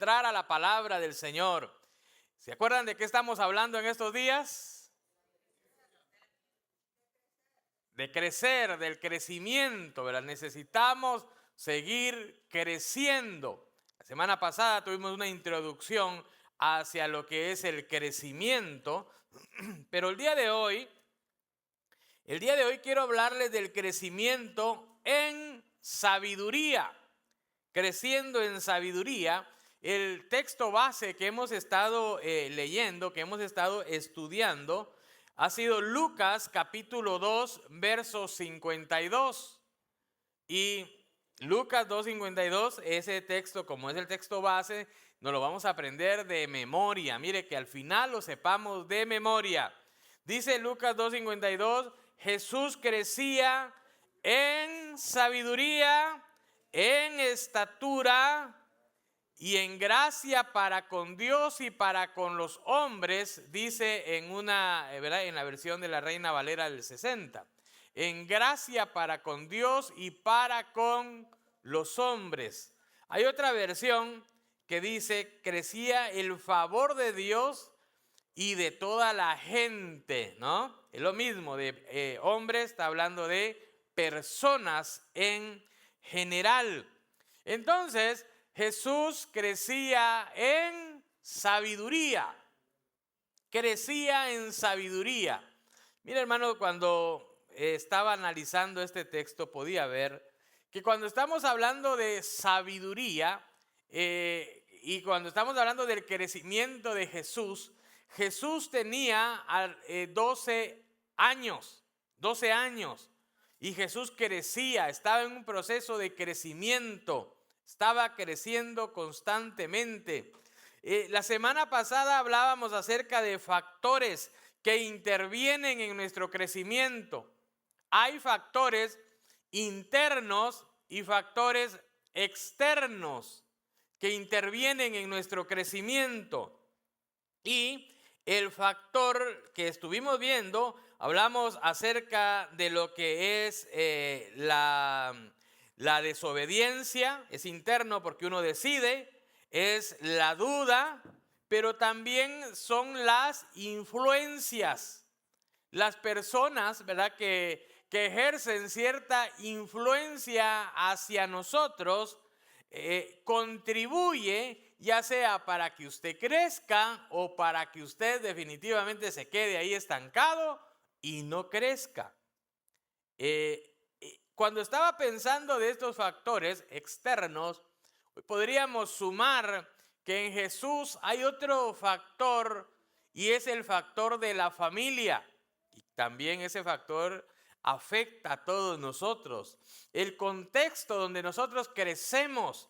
entrar a la palabra del Señor. ¿Se acuerdan de qué estamos hablando en estos días? De crecer, del crecimiento, ¿verdad? Necesitamos seguir creciendo. La semana pasada tuvimos una introducción hacia lo que es el crecimiento, pero el día de hoy quiero hablarles del crecimiento en sabiduría. Creciendo en sabiduría. El texto base que hemos estado leyendo, que hemos estado estudiando, ha sido Lucas capítulo 2, verso 52. Y Lucas 2:52, ese texto, como es el texto base, nos lo vamos a aprender de memoria. Mire que al final lo sepamos de memoria. Dice Lucas 2:52, Jesús crecía en sabiduría, en estatura y en gracia para con Dios y para con los hombres, dice en ¿verdad? En la versión de la Reina Valera del 60. En gracia para con Dios y para con los hombres. Hay otra versión que dice, crecía el favor de Dios y de toda la gente, ¿no? Es lo mismo, de hombres, está hablando de personas en general. Entonces, Jesús crecía en sabiduría. Crecía en sabiduría. Mira, hermano, cuando estaba analizando este texto, podía ver que cuando estamos hablando de sabiduría y cuando estamos hablando del crecimiento de Jesús, Jesús tenía 12 años. Y Jesús crecía, estaba en un proceso de crecimiento. Estaba creciendo constantemente. La semana pasada hablábamos acerca de factores que intervienen en nuestro crecimiento. Hay factores internos y factores externos que intervienen en nuestro crecimiento. Y el factor que estuvimos viendo, hablamos acerca de lo que es la desobediencia, es interno porque uno decide, es la duda, pero también son las influencias. Las personas, ¿verdad?, que ejercen cierta influencia hacia nosotros, contribuye ya sea para que usted crezca o para que usted definitivamente se quede ahí estancado y no crezca. Cuando estaba pensando de estos factores externos, podríamos sumar que en Jesús hay otro factor y es el factor de la familia. Y también ese factor afecta a todos nosotros. El contexto donde nosotros crecemos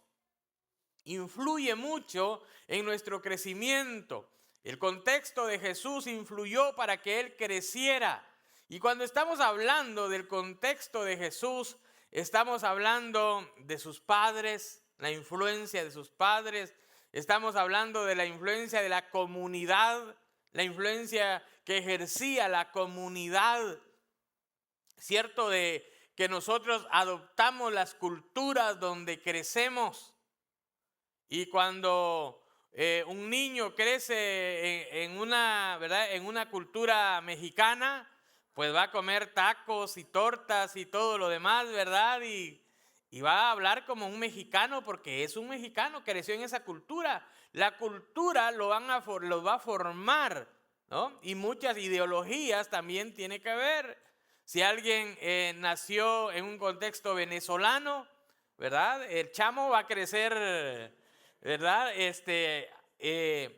influye mucho en nuestro crecimiento. El contexto de Jesús influyó para que Él creciera. Y cuando estamos hablando del contexto de Jesús, estamos hablando de sus padres, la influencia de sus padres. Estamos hablando de la influencia de la comunidad, la influencia que ejercía la comunidad. Cierto de que nosotros adoptamos las culturas donde crecemos. Y cuando un niño crece ¿verdad?, en una cultura mexicana, pues va a comer tacos y tortas y todo lo demás, ¿verdad? Y va a hablar como un mexicano porque es un mexicano, creció en esa cultura. La cultura lo va a formar, ¿no? Y muchas ideologías también tiene que ver. Si alguien nació en un contexto venezolano, ¿verdad? El chamo va a crecer, ¿verdad?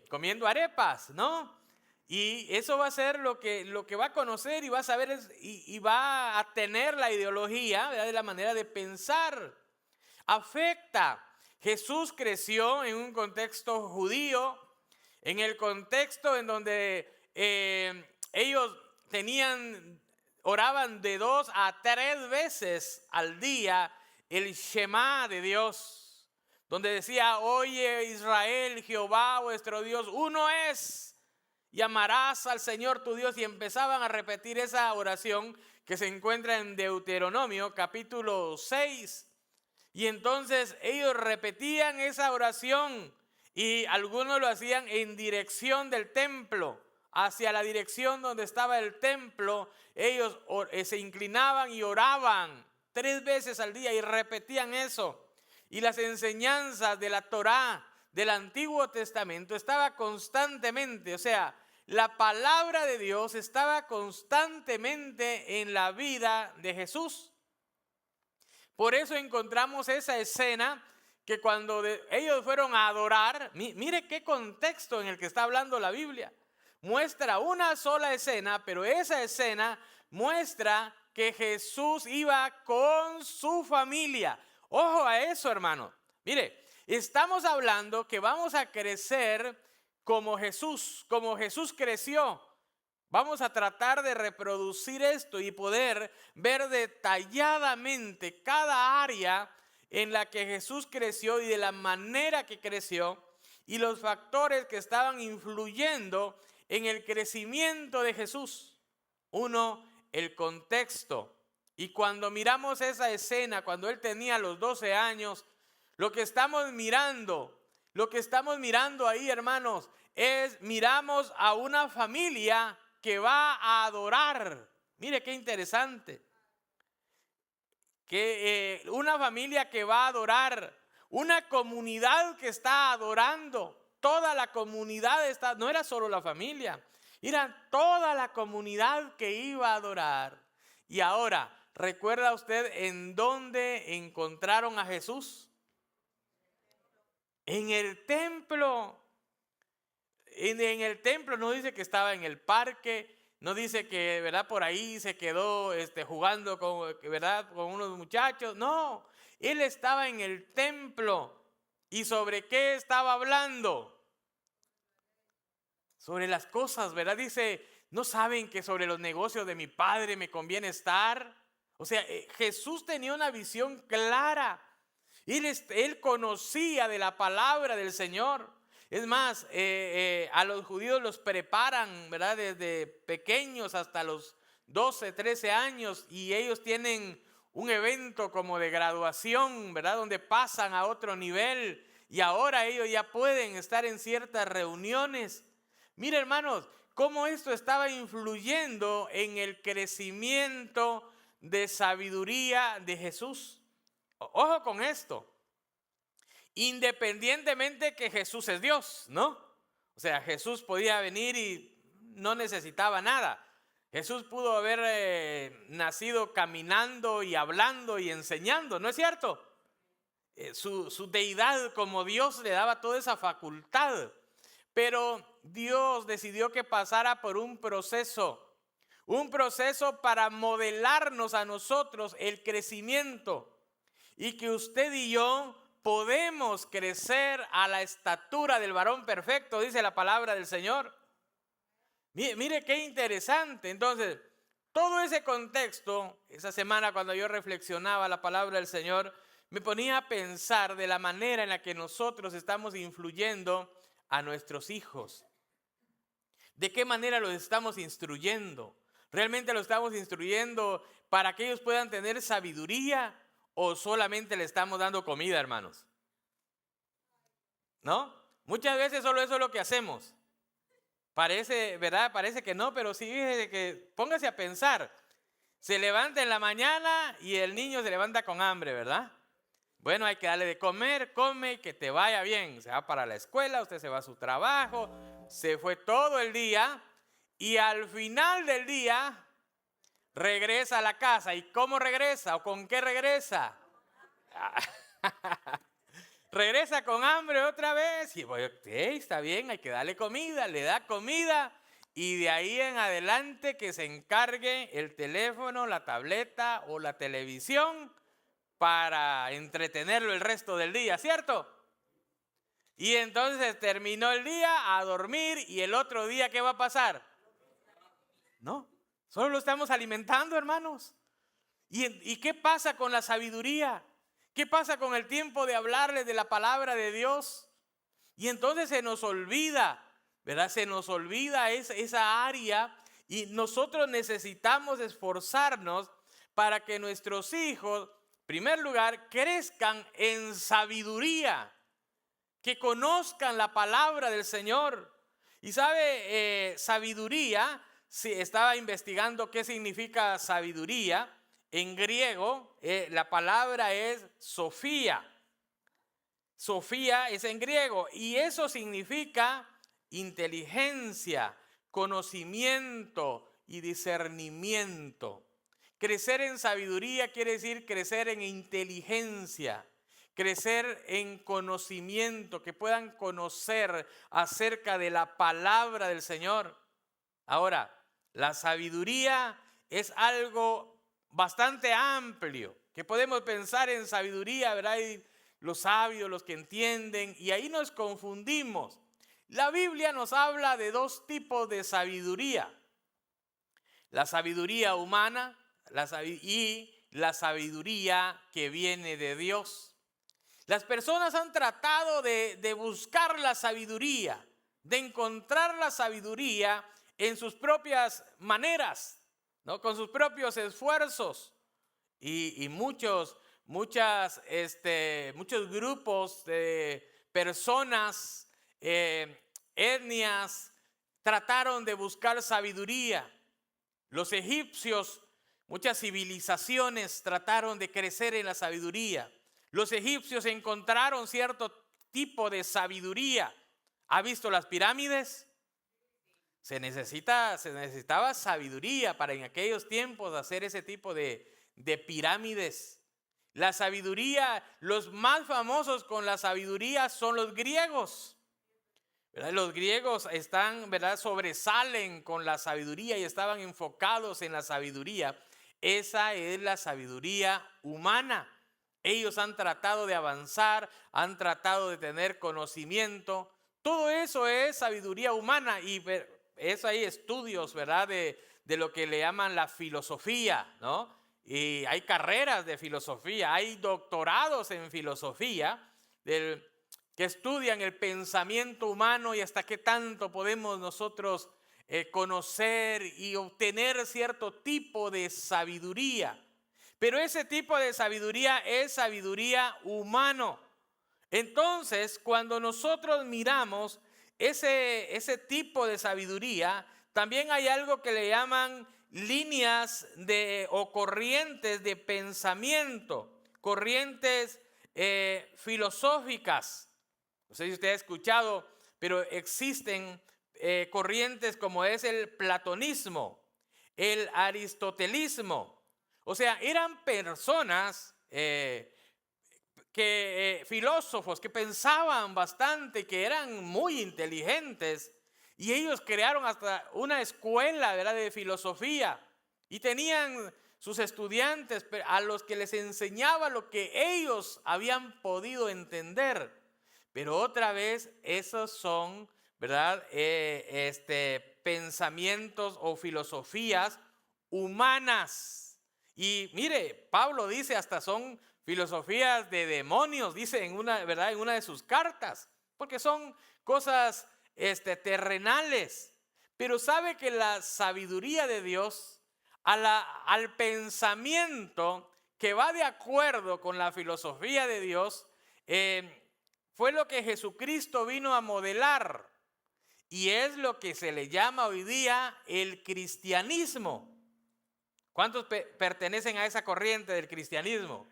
Comiendo arepas, ¿no? Y eso va a ser lo que va a conocer y va a saber y va a tener la ideología, ¿verdad?, de la manera de pensar. Afecta. Jesús creció en un contexto judío, en el contexto en donde ellos oraban de 2 a 3 veces al día el Shema de Dios, donde decía, oye Israel, Jehová vuestro Dios, uno es. Y amarás al Señor tu Dios. Y empezaban a repetir esa oración que se encuentra en Deuteronomio capítulo 6. Y entonces ellos repetían esa oración Y algunos lo hacían en dirección del templo, hacia la dirección donde estaba el templo. Ellos se inclinaban y oraban 3 veces al día y repetían eso. Y las enseñanzas de la Torá, del Antiguo Testamento, estaba constantemente, o sea, la palabra de Dios estaba constantemente en la vida de Jesús. Por eso encontramos esa escena que cuando ellos fueron a adorar, mire qué contexto en el que está hablando la Biblia. Muestra una sola escena, pero esa escena muestra que Jesús iba con su familia. Ojo a eso, hermano. Mire, estamos hablando que vamos a crecer como Jesús creció. Vamos a tratar de reproducir esto y poder ver detalladamente cada área en la que Jesús creció y de la manera que creció y los factores que estaban influyendo en el crecimiento de Jesús. Uno, el contexto. Y cuando miramos esa escena, cuando él tenía los 12 años, lo que estamos mirando ahí, hermanos, miramos a una familia que va a adorar. Mire qué interesante. Que una familia que va a adorar, una comunidad que está adorando. Toda la comunidad está, no era solo la familia, era toda la comunidad que iba a adorar. Y ahora, ¿recuerda usted en dónde encontraron a Jesús? En el templo. En el templo. No dice que estaba en el parque, no dice que, ¿verdad?, por ahí se quedó jugando con, ¿verdad?, con unos muchachos. No, él estaba en el templo. ¿Y sobre qué estaba hablando? Sobre las cosas, ¿verdad? Dice, ¿no saben que sobre los negocios de mi padre me conviene estar? O sea, Jesús tenía una visión clara. Él conocía de la palabra del Señor. Es más, a los judíos los preparan, ¿verdad?, desde pequeños hasta los 12, 13 años, y ellos tienen un evento como de graduación, ¿verdad?, donde pasan a otro nivel, y ahora ellos ya pueden estar en ciertas reuniones. Mira, hermanos, cómo esto estaba influyendo en el crecimiento de sabiduría de Jesús. Ojo con esto. Independientemente que Jesús es Dios, ¿no? O sea, Jesús podía venir y no necesitaba nada. Jesús pudo haber nacido caminando y hablando y enseñando, ¿no es cierto? Su deidad como Dios le daba toda esa facultad. Pero Dios decidió que pasara por un proceso para modelarnos a nosotros el crecimiento, y que usted y yo podemos crecer a la estatura del varón perfecto, dice la palabra del Señor. Mire qué interesante. Entonces, todo ese contexto, esa semana cuando yo reflexionaba la palabra del Señor, me ponía a pensar de la manera en la que nosotros estamos influyendo a nuestros hijos. ¿De qué manera los estamos instruyendo? ¿Realmente los estamos instruyendo para que ellos puedan tener sabiduría, o solamente le estamos dando comida, hermanos? ¿No? Muchas veces solo eso es lo que hacemos. Parece, ¿verdad? Parece que no, pero sí, que póngase a pensar. Se levanta en la mañana y el niño se levanta con hambre, ¿verdad? Bueno, hay que darle de comer, come, que te vaya bien. Se va para la escuela, usted se va a su trabajo, se fue todo el día, y al final del día regresa a la casa. ¿Y cómo regresa? ¿O con qué regresa? Regresa con hambre otra vez. Y pues, está bien, hay que darle comida. Le da comida, y de ahí en adelante que se encargue el teléfono, la tableta o la televisión para entretenerlo el resto del día, ¿cierto? Y entonces terminó el día, a dormir, y el otro día, ¿qué va a pasar? No, solo lo estamos alimentando, hermanos. ¿Y qué pasa con la sabiduría? ¿Qué pasa con el tiempo de hablarles de la palabra de Dios? Y entonces se nos olvida, ¿verdad? Se nos olvida esa área, y nosotros necesitamos esforzarnos para que nuestros hijos, en primer lugar, crezcan en sabiduría. que conozcan la palabra del Señor. Y sabe, sabiduría, si estaba investigando qué significa sabiduría. En griego, la palabra es Sofía. Sofía es en griego y eso significa inteligencia, conocimiento y discernimiento. Crecer en sabiduría quiere decir crecer en inteligencia, crecer en conocimiento, que puedan conocer acerca de la palabra del Señor. Ahora, la sabiduría es algo bastante amplio, que podemos pensar en sabiduría, ¿verdad? Y los sabios, los que entienden, y ahí nos confundimos. La Biblia nos habla de dos tipos de sabiduría: la sabiduría humana y la sabiduría que viene de Dios. Las personas han tratado de buscar la sabiduría, de encontrar la sabiduría en sus propias maneras, ¿no? Con sus propios esfuerzos. Y muchos grupos de personas, etnias, trataron de buscar sabiduría. Los egipcios, muchas civilizaciones trataron de crecer en la sabiduría. Los egipcios encontraron cierto tipo de sabiduría. ¿Ha visto las pirámides? Se necesitaba sabiduría para en aquellos tiempos hacer ese tipo de pirámides. La sabiduría, los más famosos con la sabiduría son los griegos, ¿verdad? Los griegos sobresalen con la sabiduría y estaban enfocados en la sabiduría. Esa es la sabiduría humana. Ellos han tratado de avanzar, han tratado de tener conocimiento. Todo eso es sabiduría humana y eso hay estudios, ¿verdad? De lo que le llaman la filosofía, ¿no? Y hay carreras de filosofía, hay doctorados en filosofía que estudian el pensamiento humano y hasta qué tanto podemos nosotros conocer y obtener cierto tipo de sabiduría. Pero ese tipo de sabiduría es sabiduría humano. Entonces, cuando nosotros miramos ese tipo de sabiduría, también hay algo que le llaman líneas o corrientes de pensamiento, corrientes filosóficas. No sé si usted ha escuchado, pero existen corrientes como es el platonismo, el aristotelismo. O sea, eran personas filósofos que pensaban bastante, que eran muy inteligentes, y ellos crearon hasta una escuela, ¿verdad?, de filosofía, y tenían sus estudiantes a los que les enseñaba lo que ellos habían podido entender. Pero otra vez, esos son, ¿verdad?, pensamientos o filosofías humanas. Y mire, Pablo dice hasta son filosofías de demonios, dice en una de sus cartas, porque son cosas terrenales. Pero sabe que la sabiduría de Dios, al pensamiento que va de acuerdo con la filosofía de Dios, fue lo que Jesucristo vino a modelar, y es lo que se le llama hoy día el cristianismo. ¿Cuántos pertenecen a esa corriente del cristianismo?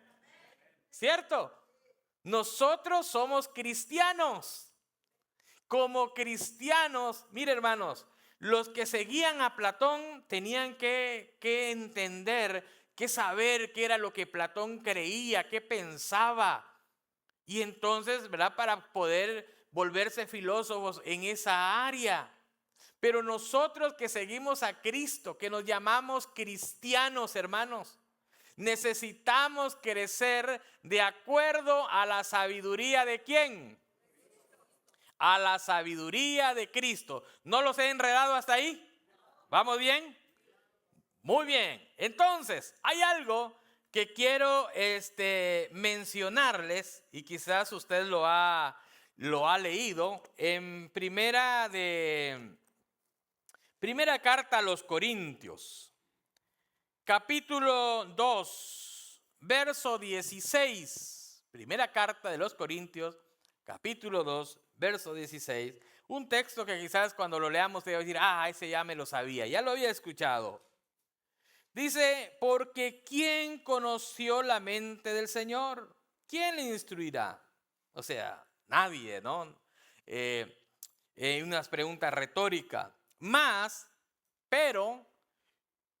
¿Cierto? Nosotros somos cristianos. Como cristianos, mire hermanos, los que seguían a Platón tenían que entender, que saber qué era lo que Platón creía, qué pensaba. Y entonces, ¿verdad?, para poder volverse filósofos en esa área. Pero nosotros que seguimos a Cristo, que nos llamamos cristianos, hermanos, necesitamos crecer de acuerdo a la sabiduría de ¿quién? A la sabiduría de Cristo. ¿No los he enredado hasta ahí? ¿Vamos bien? Muy bien. Entonces, hay algo que quiero mencionarles, y quizás usted lo ha leído en primera carta a los Corintios, capítulo 2, verso 16. Primera carta de los Corintios, capítulo 2, verso 16. Un texto que quizás cuando lo leamos te va a decir, ese ya me lo sabía, ya lo había escuchado. Dice, porque ¿quién conoció la mente del Señor? ¿Quién le instruirá? O sea, nadie, ¿no? Unas preguntas retóricas. Pero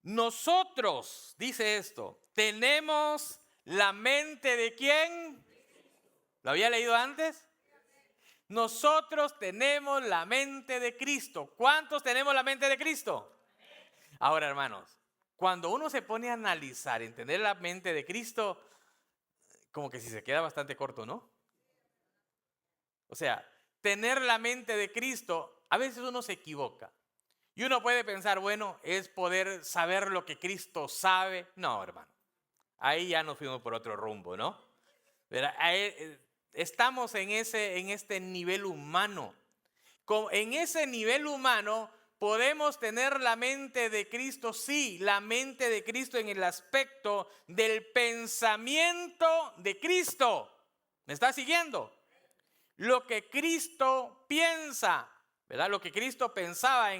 nosotros, dice esto, tenemos la mente de ¿quién? ¿Lo había leído antes? Nosotros tenemos la mente de Cristo. ¿Cuántos tenemos la mente de Cristo? Ahora, hermanos, cuando uno se pone a analizar, entender la mente de Cristo, como que si se queda bastante corto, ¿no? O sea, tener la mente de Cristo, a veces uno se equivoca. Y uno puede pensar, bueno, es poder saber lo que Cristo sabe. No, hermano. Ahí ya nos fuimos por otro rumbo, ¿no? Estamos en este nivel humano. En ese nivel humano podemos tener la mente de Cristo, sí, la mente de Cristo en el aspecto del pensamiento de Cristo. ¿Me está siguiendo? Lo que Cristo piensa, ¿verdad? Lo que Cristo pensaba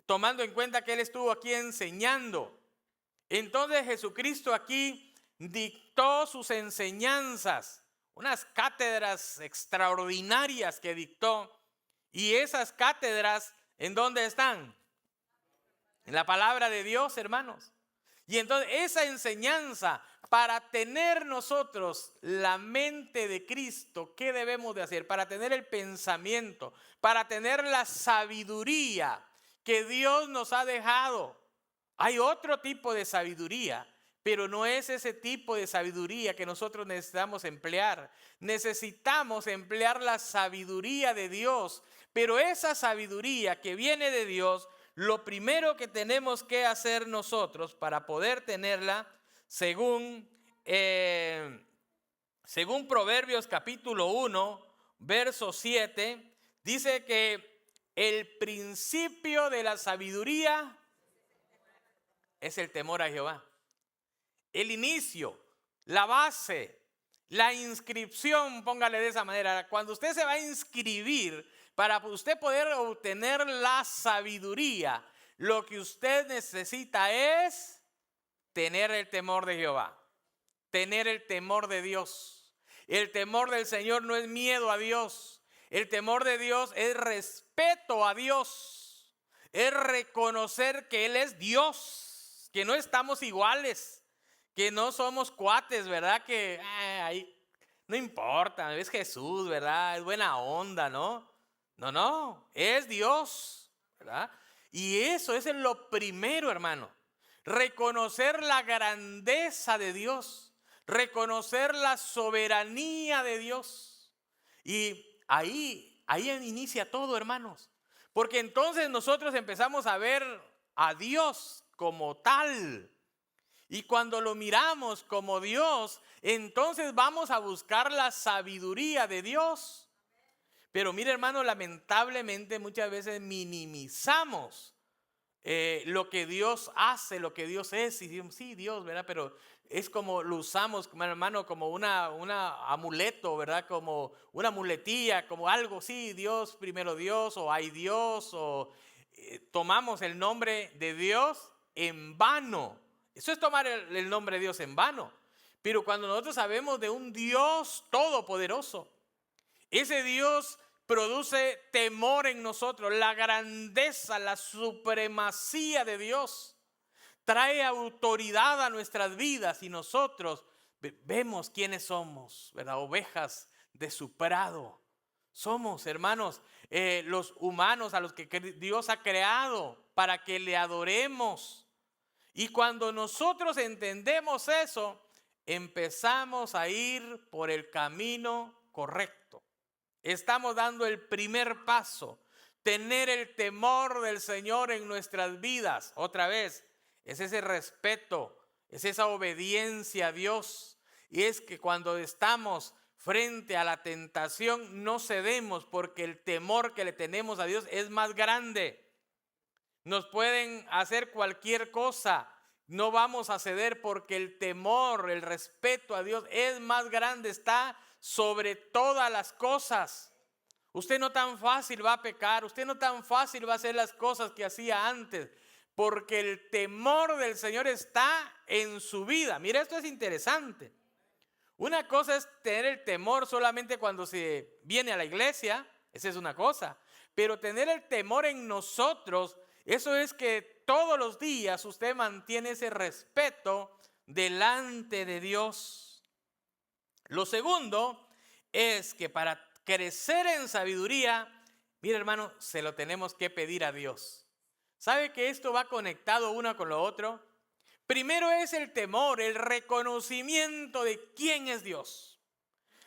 tomando en cuenta que Él estuvo aquí enseñando. Entonces Jesucristo aquí dictó sus enseñanzas, unas cátedras extraordinarias que dictó. Y esas cátedras, ¿en dónde están? En la palabra de Dios, hermanos. Y entonces esa enseñanza, para tener nosotros la mente de Cristo, ¿qué debemos de hacer? Para tener el pensamiento, para tener la sabiduría que Dios nos ha dejado. Hay otro tipo de sabiduría, pero no es ese tipo de sabiduría que nosotros necesitamos emplear. Necesitamos emplear la sabiduría de Dios, pero esa sabiduría que viene de Dios, lo primero que tenemos que hacer nosotros para poder tenerla, según Proverbios capítulo 1, verso 7, dice que el principio de la sabiduría es el temor a Jehová. El inicio, la base, la inscripción, póngale de esa manera. Cuando usted se va a inscribir, para usted poder obtener la sabiduría, lo que usted necesita es tener el temor de Jehová, tener el temor de Dios. El temor del Señor no es miedo a Dios. El temor de Dios es respeto a Dios. Es reconocer que Él es Dios, que no estamos iguales, que no somos cuates, ¿verdad? Que ahí no importa, es Jesús, ¿verdad? Es buena onda, ¿no? No, es Dios, ¿verdad? Y eso es lo primero, hermano. Reconocer la grandeza de Dios, reconocer la soberanía de Dios. Y ahí inicia todo, hermanos. Porque entonces nosotros empezamos a ver a Dios como tal. Y cuando lo miramos como Dios, entonces vamos a buscar la sabiduría de Dios. Pero mire, hermano, lamentablemente muchas veces minimizamos lo que Dios hace, lo que Dios es. Y decimos, sí, Dios, ¿verdad? Pero es como lo usamos, hermano, como una amuleto, ¿verdad? Como una muletilla, como algo, sí, Dios, primero Dios, o hay Dios, o tomamos el nombre de Dios en vano. Eso es tomar el nombre de Dios en vano. Pero cuando nosotros sabemos de un Dios todopoderoso, ese Dios produce temor en nosotros, la grandeza, la supremacía de Dios. Trae autoridad a nuestras vidas y nosotros vemos quiénes somos, ¿verdad? Ovejas de su prado. Somos, hermanos, los humanos a los que Dios ha creado para que le adoremos. Y cuando nosotros entendemos eso, empezamos a ir por el camino correcto. Estamos dando el primer paso, tener el temor del Señor en nuestras vidas. Otra vez, es ese respeto, es esa obediencia a Dios. Y es que cuando estamos frente a la tentación no cedemos, porque el temor que le tenemos a Dios es más grande. Nos pueden hacer cualquier cosa, no vamos a ceder porque el temor, el respeto a Dios es más grande, está sobre todas las cosas. Usted no tan fácil va a pecar, usted no tan fácil va a hacer las cosas que hacía antes, porque el temor del Señor está en su vida. Mira, esto es interesante. Una cosa es tener el temor solamente cuando se viene a la iglesia, esa es una cosa, pero tener el temor en nosotros, eso es que todos los días usted mantiene ese respeto delante de Dios. Lo segundo es que para crecer en sabiduría, mira hermano, se lo tenemos que pedir a Dios. ¿Sabe que esto va conectado uno con lo otro? Primero es el temor, el reconocimiento de quién es Dios.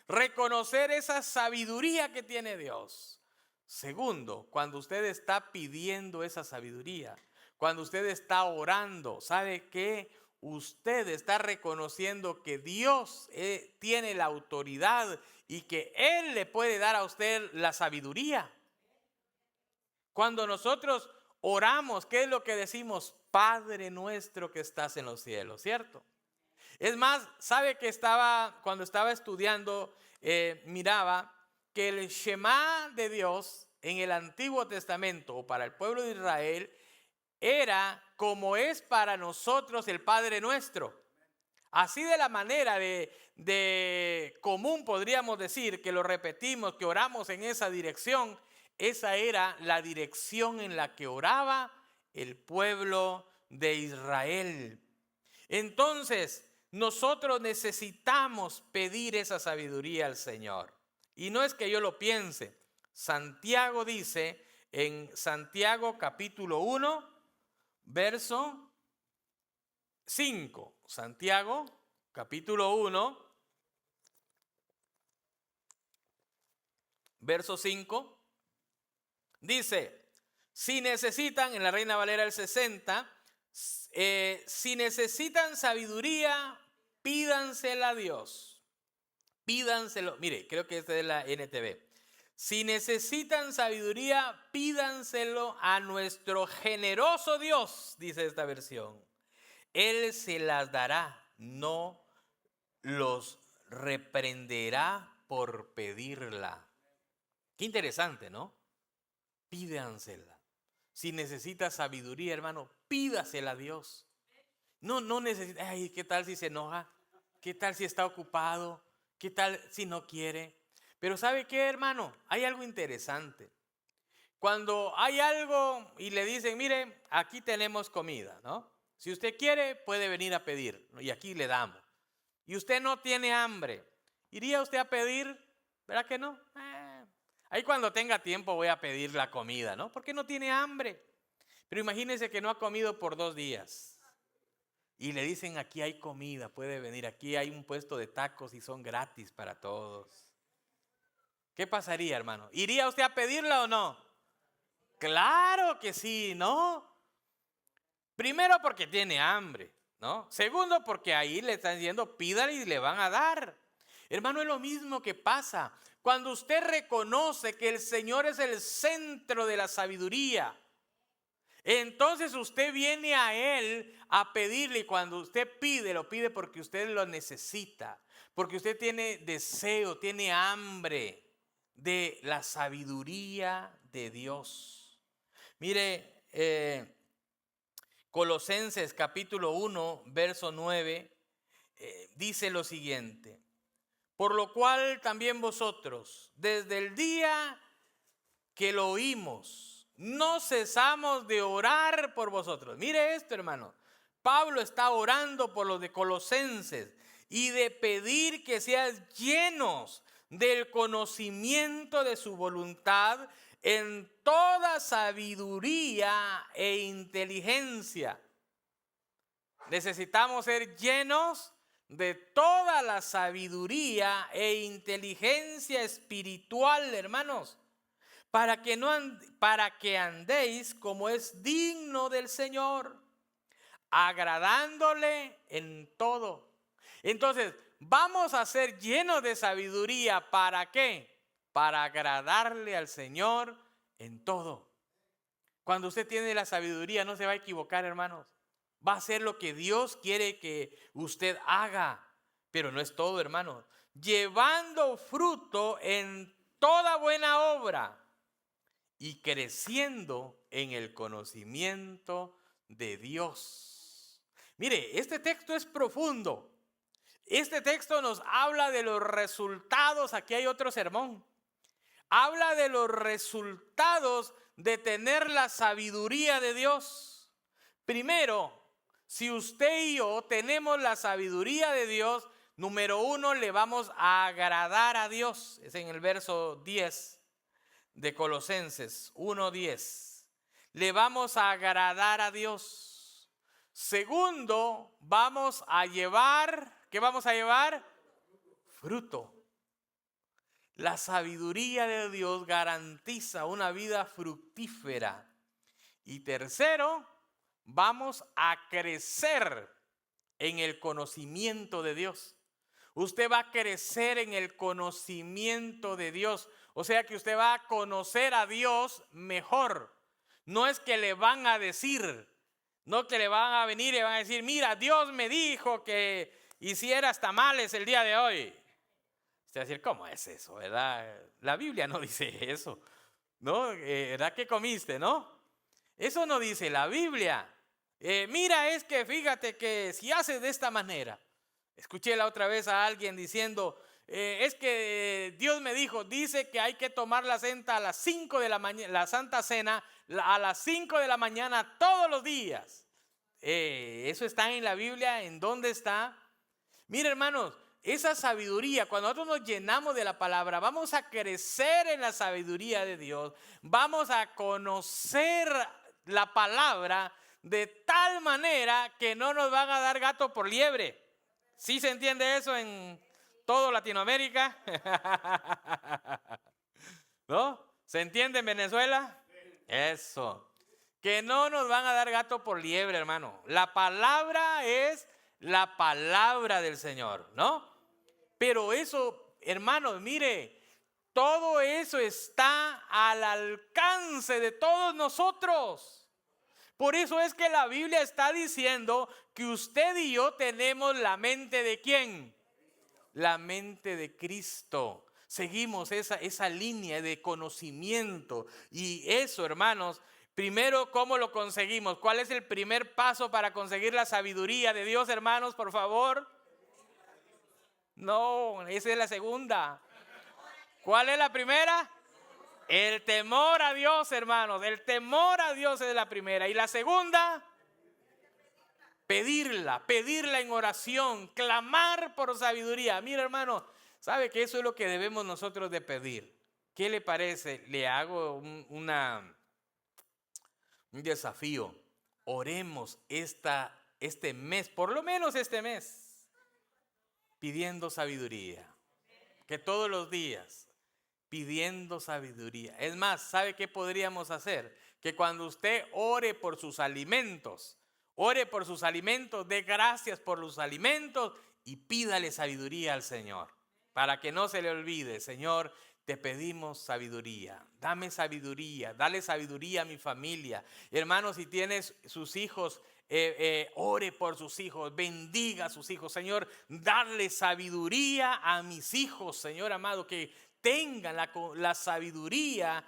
Reconocer esa sabiduría que tiene Dios. Segundo, cuando usted está pidiendo esa sabiduría, cuando usted está orando, ¿sabe qué? Usted está reconociendo que Dios tiene la autoridad y que Él le puede dar a usted la sabiduría. Cuando nosotros oramos, ¿qué es lo que decimos? Padre nuestro que estás en los cielos, ¿cierto? Es más, ¿sabe que cuando estaba estudiando, miraba que el Shema de Dios en el Antiguo Testamento o para el pueblo de Israel era como es para nosotros el Padre nuestro? Así de la manera de común podríamos decir que lo repetimos, que oramos en esa dirección. Esa era la dirección en la que oraba el pueblo de Israel. Entonces, nosotros necesitamos pedir esa sabiduría al Señor. Y no es que yo lo piense. Santiago dice en Santiago capítulo 1, verso 5. Santiago capítulo 1, verso 5. Dice, si necesitan, en la Reina Valera del 60, si necesitan sabiduría, pídansela a Dios. Pídanselo, mire, creo que esta es la NTV. Si necesitan sabiduría, pídanselo a nuestro generoso Dios, dice esta versión. Él se las dará, no los reprenderá por pedirla. Qué interesante, ¿no? Pídansela. Si necesita sabiduría, hermano, pídasela a Dios. No necesita, ay, ¿qué tal si se enoja? ¿Qué tal si está ocupado? ¿Qué tal si no quiere? Pero ¿sabe qué, hermano? Hay algo interesante. Cuando hay algo y le dicen, mire, aquí tenemos comida, ¿no? Si usted quiere, puede venir a pedir, ¿no? Y aquí le damos. Y usted no tiene hambre, ¿iría usted a pedir? ¿Verdad que no? Ahí cuando tenga tiempo voy a pedir la comida, ¿no? Porque no tiene hambre. Pero imagínese que no ha comido por 2 días. Y le dicen, aquí hay comida, puede venir, aquí hay un puesto de tacos y son gratis para todos. ¿Qué pasaría, hermano? ¿Iría usted a pedirla o no? Claro que sí, ¿no? Primero porque tiene hambre, ¿no? Segundo porque ahí le están diciendo, pídale y le van a dar. Hermano, es lo mismo que pasa cuando usted reconoce que el Señor es el centro de la sabiduría. Entonces usted viene a Él a pedirle, y cuando usted pide, lo pide porque usted lo necesita, porque usted tiene deseo, tiene hambre de la sabiduría de Dios. Mire, Colosenses capítulo 1, verso 9, dice lo siguiente: por lo cual también vosotros, desde el día que lo oímos, no cesamos de orar por vosotros. Mire esto, hermano. Pablo está orando por los de Colosenses y de pedir que sean llenos del conocimiento de su voluntad en toda sabiduría e inteligencia. Necesitamos ser llenos de toda la sabiduría e inteligencia espiritual, hermanos, para que andéis como es digno del Señor, agradándole en todo. Entonces, vamos a ser llenos de sabiduría, ¿para qué? Para agradarle al Señor en todo. Cuando usted tiene la sabiduría, no se va a equivocar, hermanos. Va a hacer lo que Dios quiere que usted haga. Pero no es todo, hermano. Llevando fruto en toda buena obra y creciendo en el conocimiento de Dios. Mire, este texto es profundo. Este texto nos habla de los resultados. Aquí hay otro sermón. Habla de los resultados de tener la sabiduría de Dios. Primero, si usted y yo tenemos la sabiduría de Dios, número uno, le vamos a agradar a Dios. Es en el verso 10 de Colosenses 1:10. Le vamos a agradar a Dios. Segundo, vamos a llevar, ¿qué vamos a llevar? Fruto. La sabiduría de Dios garantiza una vida fructífera. Y tercero, vamos a crecer en el conocimiento de Dios. Usted va a crecer en el conocimiento de Dios. O sea que usted va a conocer a Dios mejor. No es que le van a decir, no que le van a venir y van a decir, mira, Dios me dijo que hicieras tamales el día de hoy. Usted va a decir, ¿cómo es eso, verdad? La Biblia no dice eso, ¿no? ¿Verdad que comiste, no? Eso no dice la Biblia. Mira, es que fíjate que si haces de esta manera. Escuché la otra vez a alguien diciendo, es que Dios me dijo, dice que hay que tomar la cena a las 5 de la mañana, la Santa Cena a las 5 de la mañana todos los días. Eso está en la Biblia. ¿En dónde está? Mire, hermanos, esa sabiduría, cuando nosotros nos llenamos de la palabra, vamos a crecer en la sabiduría de Dios, vamos a conocer la palabra de tal manera que no nos van a dar gato por liebre. ¿Sí se entiende eso en todo Latinoamérica? ¿No? ¿Se entiende en Venezuela? Eso. Que no nos van a dar gato por liebre, hermano. La palabra es la palabra del Señor, ¿no? Pero eso, hermanos, mire, todo eso está al alcance de todos nosotros. Por eso es que la Biblia está diciendo que usted y yo tenemos la mente ¿de quién? La mente de Cristo. Seguimos esa línea de conocimiento. Y eso, hermanos, primero, ¿cómo lo conseguimos? ¿Cuál es el primer paso para conseguir la sabiduría de Dios, hermanos, por favor? No, esa es la segunda. ¿Cuál es la primera? El temor a Dios, hermanos. El temor a Dios es la primera. Y la segunda, pedirla en oración, clamar por sabiduría. Mira, hermano, ¿sabe que eso es lo que debemos nosotros de pedir? ¿Qué le parece? Le hago un desafío. Oremos este mes, por lo menos este mes, pidiendo sabiduría. Que todos los días pidiendo sabiduría. Es más, ¿sabe qué podríamos hacer? Que cuando usted ore por sus alimentos, dé gracias por los alimentos y pídale sabiduría al Señor. Para que no se le olvide, Señor, te pedimos sabiduría. Dame sabiduría, dale sabiduría a mi familia. Hermanos, si tienes sus hijos, ore por sus hijos, bendiga a sus hijos. Señor, darle sabiduría a mis hijos, Señor amado, que tengan la sabiduría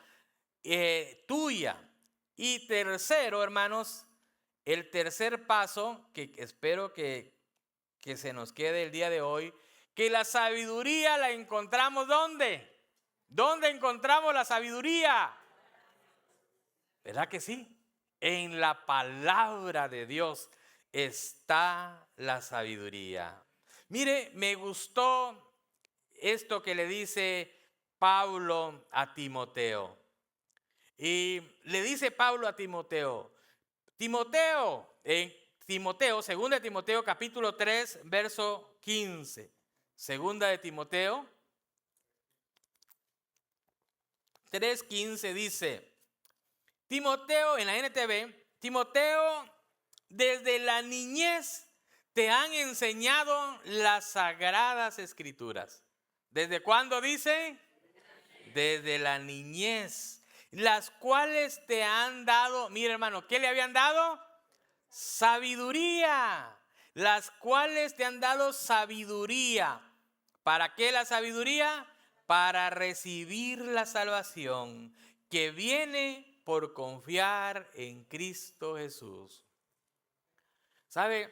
tuya. Y tercero, hermanos, el tercer paso, que espero que se nos quede el día de hoy, que la sabiduría la encontramos ¿dónde? ¿Dónde encontramos la sabiduría? ¿Verdad que sí? En la palabra de Dios está la sabiduría. Mire, me gustó esto que le dice Pablo a Timoteo. Y le dice Pablo a Timoteo, segunda de Timoteo capítulo 3, verso 15. Segunda de Timoteo 3:15 dice, Timoteo, en la NTV, Timoteo, desde la niñez te han enseñado las sagradas escrituras. ¿Desde cuándo dice? Desde la niñez. Las cuales te han dado, mira hermano, ¿qué le habían dado? Sabiduría. las cuales te han dado sabiduría. ¿Para qué la sabiduría? Para recibir la salvación que viene por confiar en Cristo Jesús. ¿Sabe?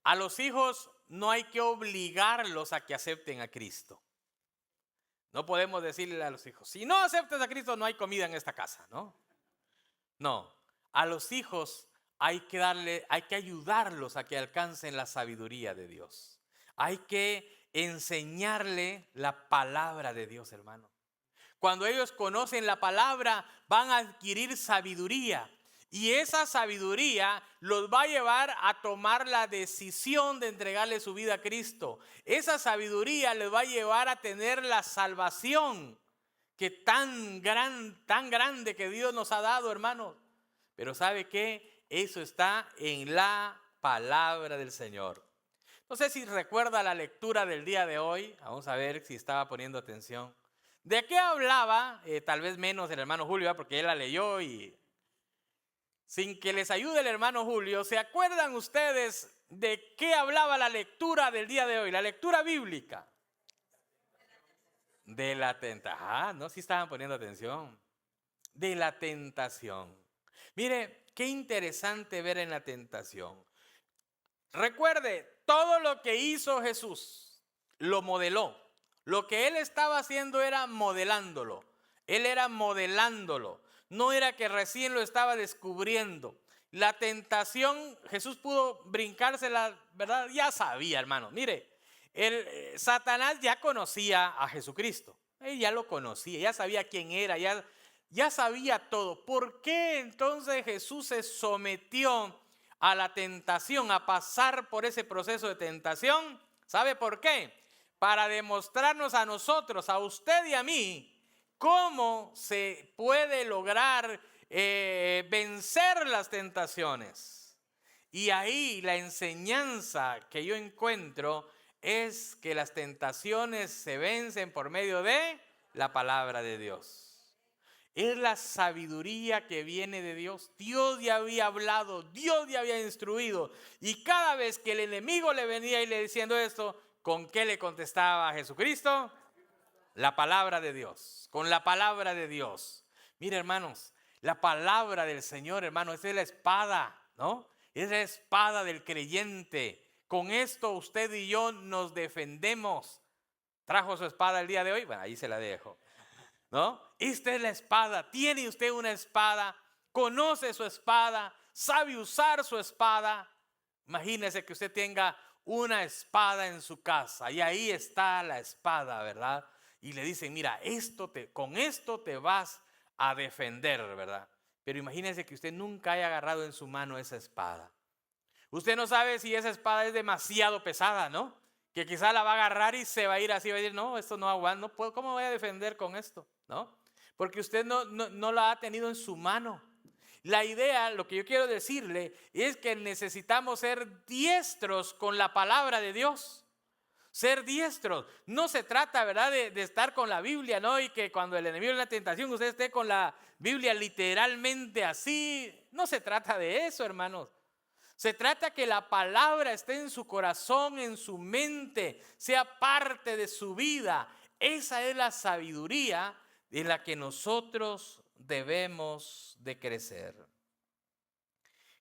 A los hijos no hay que obligarlos a que acepten a Cristo. No podemos decirle a los hijos, si no aceptas a Cristo no hay comida en esta casa, ¿no? No, a los hijos hay que ayudarlos a que alcancen la sabiduría de Dios. Hay que enseñarle la palabra de Dios, hermano. Cuando ellos conocen la palabra, van a adquirir sabiduría. Y esa sabiduría los va a llevar a tomar la decisión de entregarle su vida a Cristo. Esa sabiduría les va a llevar a tener la salvación que tan grande que Dios nos ha dado, hermanos. Pero ¿sabe qué? Eso está en la palabra del Señor. No sé si recuerda la lectura del día de hoy. Vamos a ver si estaba poniendo atención. ¿De qué hablaba? Tal vez menos el hermano Julio, porque él la leyó y sin que les ayude el hermano Julio, ¿se acuerdan ustedes de qué hablaba la lectura del día de hoy? La lectura bíblica. De la tentación. Ah, no, sí estaban poniendo atención. De la tentación. Mire, qué interesante ver en la tentación. Recuerde, todo lo que hizo Jesús, lo modeló. Lo que él estaba haciendo era modelándolo. Él era modelándolo. No era que recién lo estaba descubriendo. La tentación, Jesús pudo brincársela, ¿verdad? Ya sabía, hermano. Mire, Satanás ya conocía a Jesucristo. Él ya lo conocía, ya sabía quién era, ya sabía todo. ¿Por qué entonces Jesús se sometió a la tentación, a pasar por ese proceso de tentación? ¿Sabe por qué? Para demostrarnos a nosotros, a usted y a mí, cómo se puede lograr vencer las tentaciones. Y ahí la enseñanza que yo encuentro es que las tentaciones se vencen por medio de la palabra de Dios. Es la sabiduría que viene de Dios. Dios ya había hablado, Dios ya había instruido. Y cada vez que el enemigo le venía y le diciendo esto, ¿con qué le contestaba a Jesucristo? La palabra de Dios, con la palabra de Dios. Mire, hermanos, la palabra del Señor, hermanos, esa es la espada, ¿no? Es la espada del creyente. Con esto usted y yo nos defendemos. ¿Trajo su espada el día de hoy? Bueno, ahí se la dejo, ¿no? Esta es la espada. Tiene usted una espada, conoce su espada, sabe usar su espada. Imagínese que usted tenga una espada en su casa y ahí está la espada, ¿verdad? Y le dicen, mira, con esto te vas a defender, ¿verdad? Pero imagínese que usted nunca haya agarrado en su mano esa espada. Usted no sabe si esa espada es demasiado pesada, ¿no? Que quizá la va a agarrar y se va a ir así, va a decir, no, esto no aguanta, no puedo, ¿cómo voy a defender con esto? ¿No? Porque usted no la ha tenido en su mano. La idea, lo que yo quiero decirle, es que necesitamos ser diestros con la palabra de Dios. Ser diestros. No se trata, ¿verdad?, de estar con la Biblia, ¿no? Y que cuando el enemigo es la tentación, usted esté con la Biblia literalmente así. No se trata de eso, hermanos. Se trata que la palabra esté en su corazón, en su mente, sea parte de su vida. Esa es la sabiduría en la que nosotros debemos de crecer.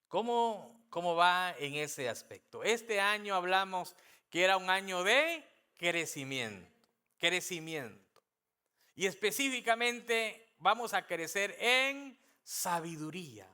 ¿Cómo va en ese aspecto? Este año hablamos que era un año de crecimiento. Y específicamente vamos a crecer en sabiduría.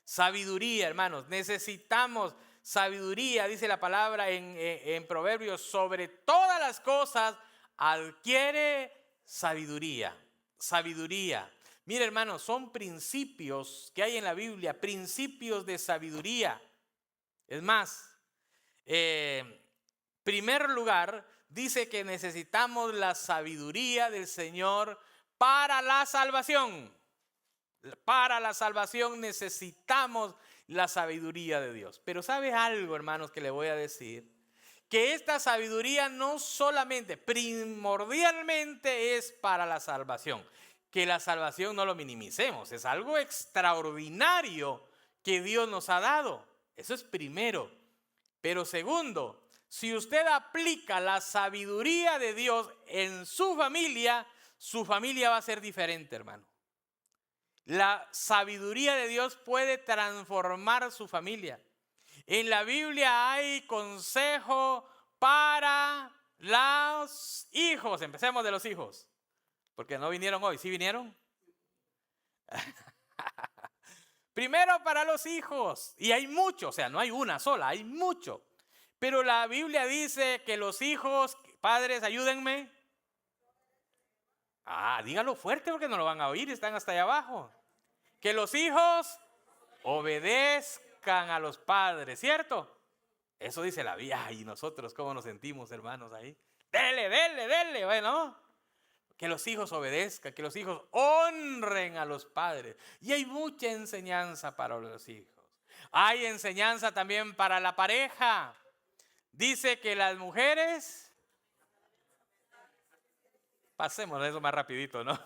Sabiduría, hermanos, necesitamos sabiduría, dice la palabra en Proverbios, sobre todas las cosas adquiere sabiduría. Sabiduría. Mire, hermanos, son principios que hay en la Biblia, principios de sabiduría. Es más, primer lugar, dice que necesitamos la sabiduría del Señor para la salvación. Para la salvación necesitamos la sabiduría de Dios. Pero ¿sabe algo, hermanos, que le voy a decir? Que esta sabiduría no solamente, primordialmente es para la salvación. Que la salvación no lo minimicemos, es algo extraordinario que Dios nos ha dado. Eso es primero. Pero segundo, si usted aplica la sabiduría de Dios en su familia va a ser diferente, hermano. La sabiduría de Dios puede transformar su familia. En la Biblia hay consejo para los hijos. Empecemos de los hijos, porque no vinieron hoy. ¿Sí vinieron? Primero para los hijos. Y hay muchos, o sea, no hay una sola, hay mucho. Pero la Biblia dice que los hijos, padres, ayúdenme. Dígalo fuerte porque no lo van a oír, están hasta allá abajo. Que los hijos obedezcan a los padres, ¿cierto? Eso dice la Biblia. Y nosotros, ¿cómo nos sentimos, hermanos, ahí? Dele, bueno. Que los hijos obedezcan, que los hijos honren a los padres. Y hay mucha enseñanza para los hijos. Hay enseñanza también para la pareja. Dice que las mujeres... Pasemos eso más rapidito, ¿no?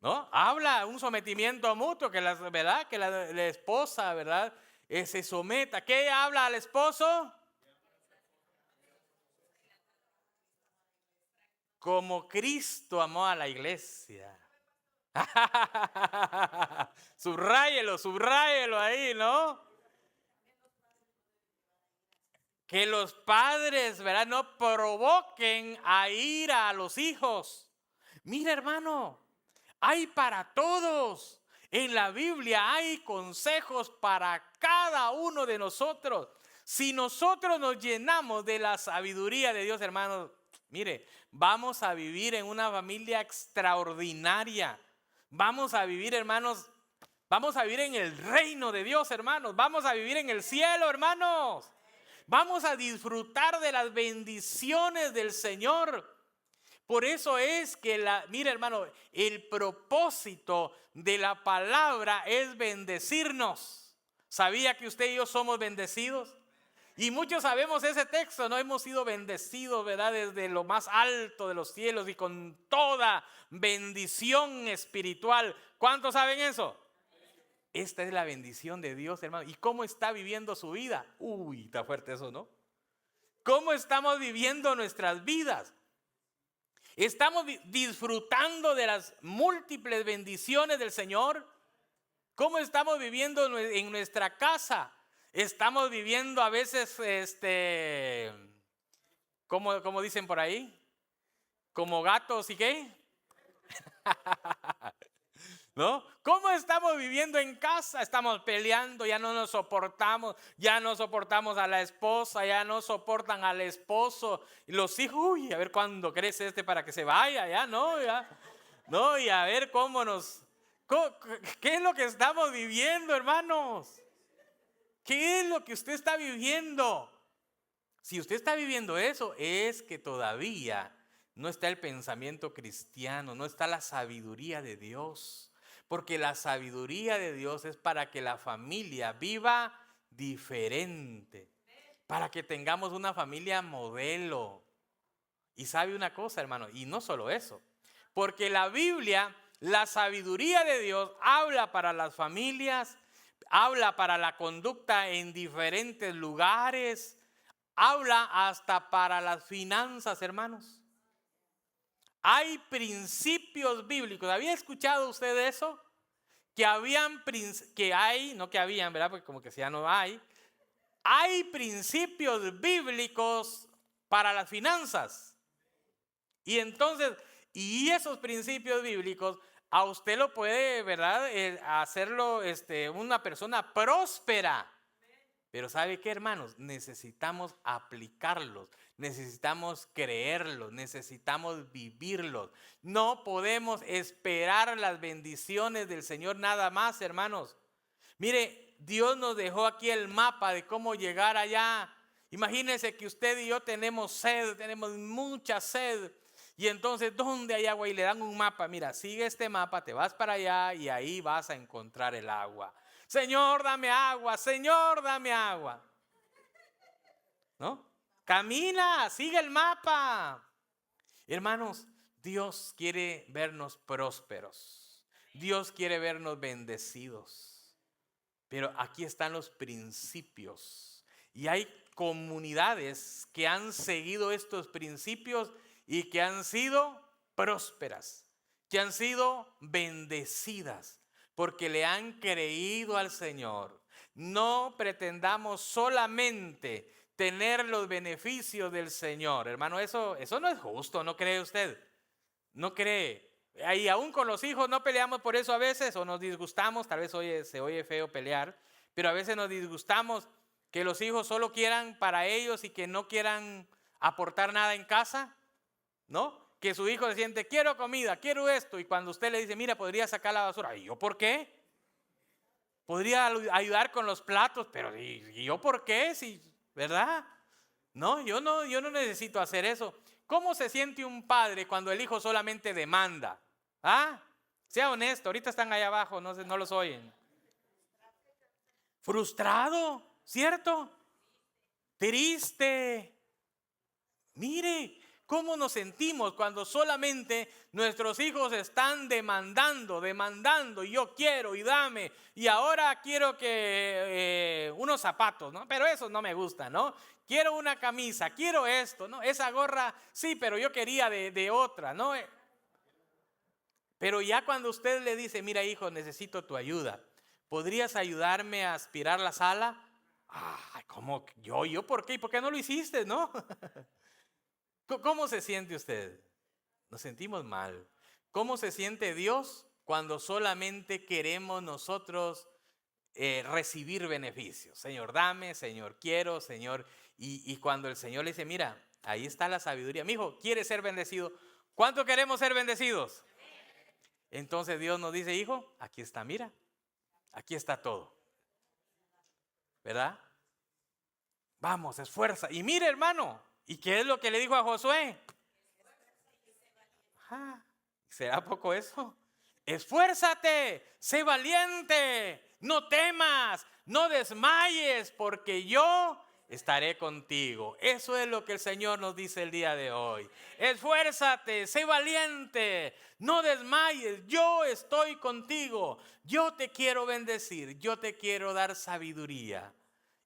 ¿No? Habla un sometimiento mutuo, que ¿verdad? Que la esposa, ¿verdad? Se someta. ¿Qué habla al esposo? Como Cristo amó a la iglesia. Subráyelo ahí, ¿no? Que los padres, ¿verdad?, no provoquen a ira a los hijos. Mira, hermano, hay para todos. En la Biblia hay consejos para cada uno de nosotros. Si nosotros nos llenamos de la sabiduría de Dios, hermanos, mire, vamos a vivir en una familia extraordinaria. Vamos a vivir, hermanos, vamos a vivir en el reino de Dios, hermanos. Vamos a vivir en el cielo, hermanos. Vamos a disfrutar de las bendiciones del Señor. Por eso es que, mira, hermano, el propósito de la palabra es bendecirnos. ¿Sabía que usted y yo somos bendecidos? Y muchos sabemos ese texto, ¿no? Hemos sido bendecidos, ¿verdad? Desde lo más alto de los cielos y con toda bendición espiritual. ¿Cuántos saben eso? Esta es la bendición de Dios, hermano. ¿Y cómo está viviendo su vida? Uy, está fuerte eso, ¿no? ¿Cómo estamos viviendo nuestras vidas? ¿Estamos disfrutando de las múltiples bendiciones del Señor? ¿Cómo estamos viviendo en nuestra casa? Estamos viviendo a veces, ¿cómo dicen por ahí? Como gatos y qué. ¿No? ¿Cómo estamos viviendo en casa? Estamos peleando, ya no nos soportamos, ya no soportamos a la esposa, ya no soportan al esposo. Y los hijos, uy, a ver cuándo crece para que se vaya, ya, ¿no? Ya, ¿no? Y a ver ¿qué es lo que estamos viviendo, hermanos? ¿Qué es lo que usted está viviendo? Si usted está viviendo eso, es que todavía no está el pensamiento cristiano, no está la sabiduría de Dios. Porque la sabiduría de Dios es para que la familia viva diferente. Para que tengamos una familia modelo. Y sabe una cosa, hermano, y no solo eso. Porque la Biblia, la sabiduría de Dios habla para las familias, habla para la conducta en diferentes lugares, habla hasta para las finanzas, hermanos. Hay principios bíblicos. ¿Había escuchado usted eso? No que habían, ¿verdad? Porque como que ya no hay. Hay principios bíblicos para las finanzas. Y entonces, esos principios bíblicos a usted lo puede, ¿verdad?, hacerlo una persona próspera. Pero ¿sabe qué, hermanos? Necesitamos aplicarlos, necesitamos creerlos, necesitamos vivirlos. No podemos esperar las bendiciones del Señor nada más, hermanos. Mire, Dios nos dejó aquí el mapa de cómo llegar allá. Imagínense que usted y yo tenemos sed, tenemos mucha sed. Y entonces, ¿dónde hay agua? Y le dan un mapa. Mira, sigue este mapa, te vas para allá y ahí vas a encontrar el agua. Señor, dame agua, Señor, dame agua. ¿No? Camina, sigue el mapa. Hermanos, Dios quiere vernos prósperos. Dios quiere vernos bendecidos. Pero aquí están los principios. Y hay comunidades que han seguido estos principios y que han sido prósperas, que han sido bendecidas, porque le han creído al Señor. No pretendamos solamente tener los beneficios del Señor. Hermano, eso no es justo, ¿no cree usted? ¿No cree? Y aún con los hijos no peleamos por eso a veces, o nos disgustamos. Tal vez se oye feo pelear, pero a veces nos disgustamos que los hijos solo quieran para ellos y que no quieran aportar nada en casa, ¿no? Que su hijo se siente, quiero comida, quiero esto, y cuando usted le dice, mira, podría sacar la basura, ¿y yo por qué? Podría ayudar con los platos, pero ¿y yo por qué? Si, ¿verdad? No, yo no necesito hacer eso. ¿Cómo se siente un padre cuando el hijo solamente demanda? ¿Ah? Sea honesto, ahorita están allá abajo, no los oyen. Frustrado, ¿cierto? Triste. Mire cómo nos sentimos cuando solamente nuestros hijos están demandando, y yo quiero y dame, y ahora quiero que unos zapatos, ¿no? Pero esos no me gustan, ¿no? Quiero una camisa, quiero esto, ¿no? Esa gorra, sí, pero yo quería de otra, ¿no? Pero ya cuando usted le dice, mira hijo, necesito tu ayuda, ¿podrías ayudarme a aspirar la sala? Ay, ¿cómo? ¿Yo por qué? ¿Y por qué no lo hiciste, no? ¿Cómo se siente usted? Nos sentimos mal. ¿Cómo se siente Dios cuando solamente queremos nosotros recibir beneficios? Señor, dame, Señor, quiero, Señor. Y cuando el Señor le dice, mira, ahí está la sabiduría. Mi hijo, ¿quiere ser bendecido? ¿Cuánto queremos ser bendecidos? Entonces Dios nos dice, hijo, aquí está, mira, aquí está todo. ¿Verdad? Vamos, esfuerza. Y mire, hermano, ¿y qué es lo que le dijo a Josué? ¿Será poco eso? Esfuérzate, sé valiente, no temas, no desmayes, porque yo estaré contigo. Eso es lo que el Señor nos dice el día de hoy. Esfuérzate, sé valiente, no desmayes, yo estoy contigo. Yo te quiero bendecir, yo te quiero dar sabiduría.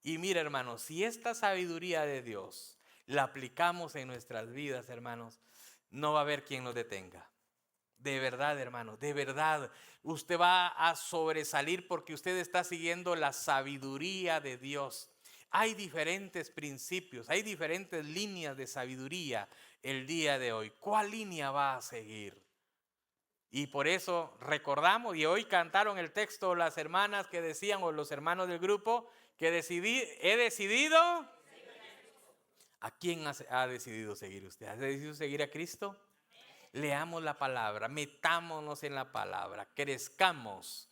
Y mira, hermanos, si esta sabiduría de Dios la aplicamos en nuestras vidas, hermanos, no va a haber quien nos detenga. De verdad, hermano, de verdad, usted va a sobresalir porque usted está siguiendo la sabiduría de Dios. Hay diferentes principios, hay diferentes líneas de sabiduría el día de hoy. ¿Cuál línea va a seguir? Y por eso recordamos, y hoy cantaron el texto las hermanas que decían, o los hermanos del grupo, que he decidido. ¿A quién ha decidido seguir usted? ¿Ha decidido seguir a Cristo? Leamos la palabra, metámonos en la palabra, crezcamos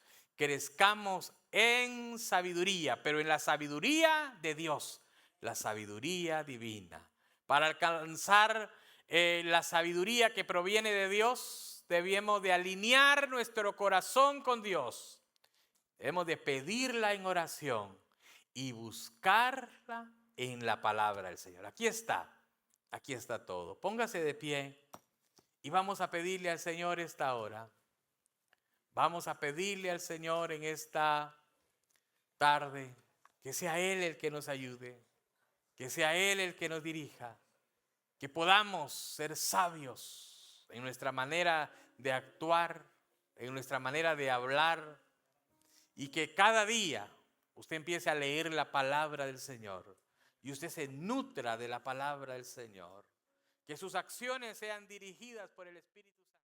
en sabiduría, pero en la sabiduría de Dios, la sabiduría divina. Para alcanzar la sabiduría que proviene de Dios, debemos de alinear nuestro corazón con Dios. Debemos de pedirla en oración y buscarla en la palabra del Señor. Aquí está todo. Póngase de pie. Y vamos a pedirle al Señor esta hora. Vamos a pedirle al Señor en esta tarde que sea Él el que nos ayude, que sea Él el que nos dirija, que podamos ser sabios en nuestra manera de actuar, en nuestra manera de hablar, y que cada día usted empiece a leer la palabra del Señor y usted se nutra de la palabra del Señor. Que sus acciones sean dirigidas por el Espíritu Santo.